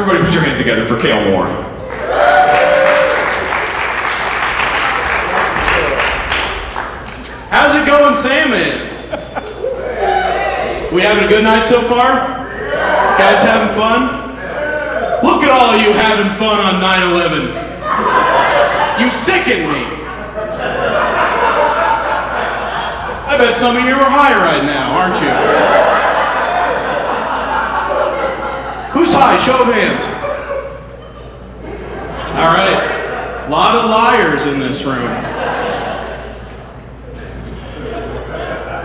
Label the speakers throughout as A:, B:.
A: Everybody put your hands together for Kale Moore.
B: How's it going, Sandman? We having a good night so far? Guys having fun? Look at all of you having fun on 9/11. You sicken me. I bet some of you are high right now, aren't you? Who's high? Show of hands. All right. A lot of liars in this room.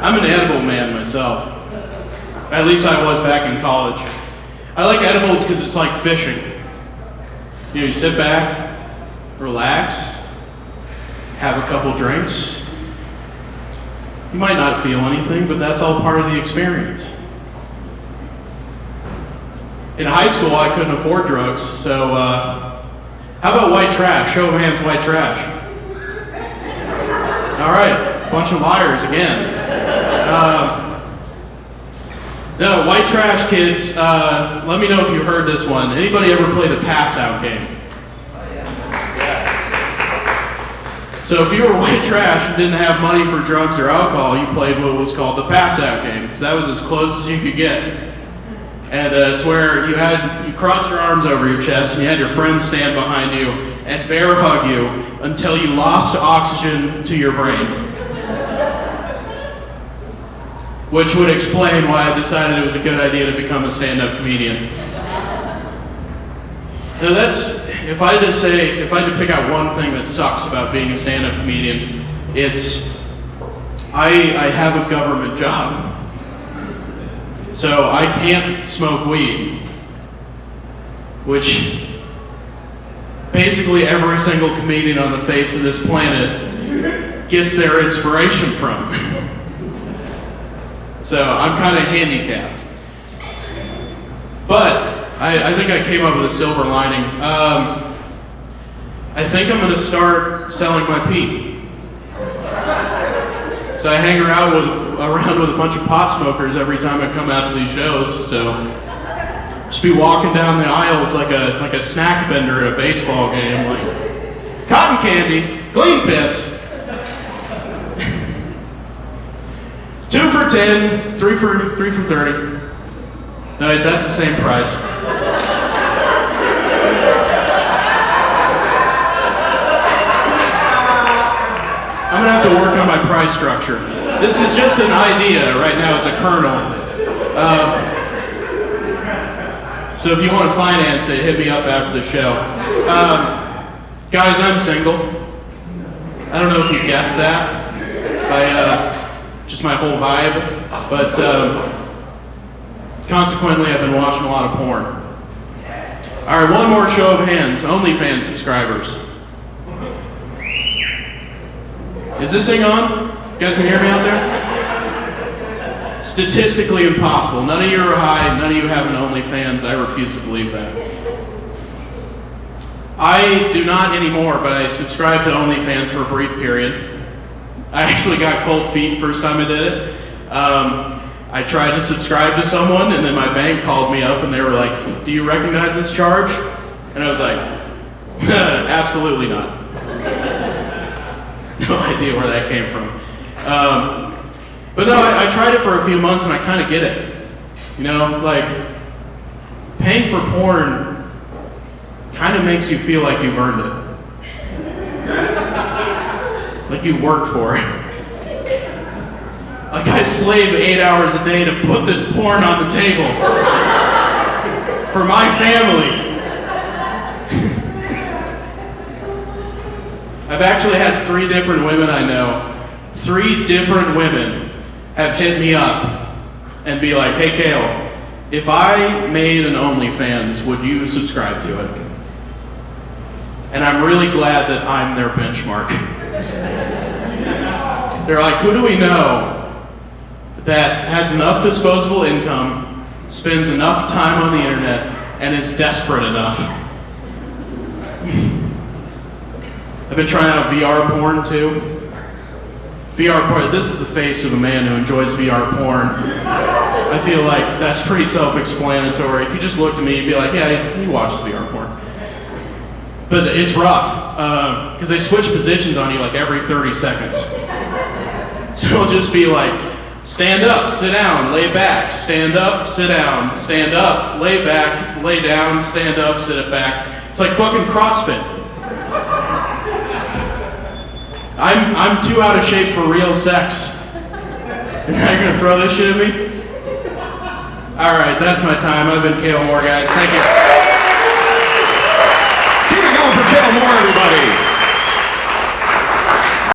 B: I'm an edible man myself. At least I was back in college. I like edibles because it's like fishing. You know, you sit back, relax, have a couple drinks. You might not feel anything, but that's all part of the experience. In high school, I couldn't afford drugs, so how about white trash? Show of hands, white trash. All right, bunch of liars again. No, white trash kids, let me know if you heard this one. Anybody ever play the pass out game? So if you were white trash and didn't have money for drugs or alcohol, you played what was called the pass out game, because that was as close as you could get. And it's where you crossed your arms over your chest and you had your friends stand behind you and bear hug you until you lost oxygen to your brain. Which would explain why I decided it was a good idea to become a stand-up comedian. Now if I had to pick out one thing that sucks about being a stand-up comedian, it's I have a government job. So I can't smoke weed, which basically every single comedian on the face of this planet gets their inspiration from. So I'm kind of handicapped. But I think I came up with a silver lining. I think I'm going to start selling my pee. So I hang around with a bunch of pot smokers every time I come out to these shows. So just be walking down the aisles like a snack vendor at a baseball game, like cotton candy, clean piss. 2 for $10, 3 for $30. No, that's the same price. I'm gonna have to work on my price structure. This is just an idea. Right now it's a kernel. So if you want to finance it, hit me up after the show. Guys, I'm single. I don't know if you guessed that by just my whole vibe, but consequently I've been watching a lot of porn. All right, one more show of hands. OnlyFans subscribers. Is this thing on? You guys can hear me out there? Statistically impossible. None of you are high, none of you have an OnlyFans. I refuse to believe that. I do not anymore, but I subscribed to OnlyFans for a brief period. I actually got cold feet first time I did it. I tried to subscribe to someone, and then my bank called me up and they were like, "Do you recognize this charge?" And I was like, "Absolutely not." No idea where that came from. But no, I tried it for a few months and I kind of get it. You know, like, paying for porn kind of makes you feel like you've earned it. Like you worked for it. Like I slave 8 hours a day to put this porn on the table for my family. I've actually had 3 different women I know. 3 different women have hit me up and be like, "Hey Kale, if I made an OnlyFans, would you subscribe to it?" And I'm really glad that I'm their benchmark. They're like, "Who do we know that has enough disposable income, spends enough time on the internet, and is desperate enough?" I've been trying out VR porn too. VR porn, this is the face of a man who enjoys VR porn. I feel like that's pretty self-explanatory. If you just looked at me, you'd be like, yeah, he watches VR porn. But it's rough, because they switch positions on you like every 30 seconds. So it'll just be like, stand up, sit down, lay back, stand up, sit down, stand up, lay back, lay down, stand up, sit it back. It's like fucking CrossFit. I'm too out of shape for real sex. And now you're gonna throw this shit at me? Alright, that's my time. I've been Kale Moore, guys. Thank you.
A: Keep it going for Kale Moore, everybody.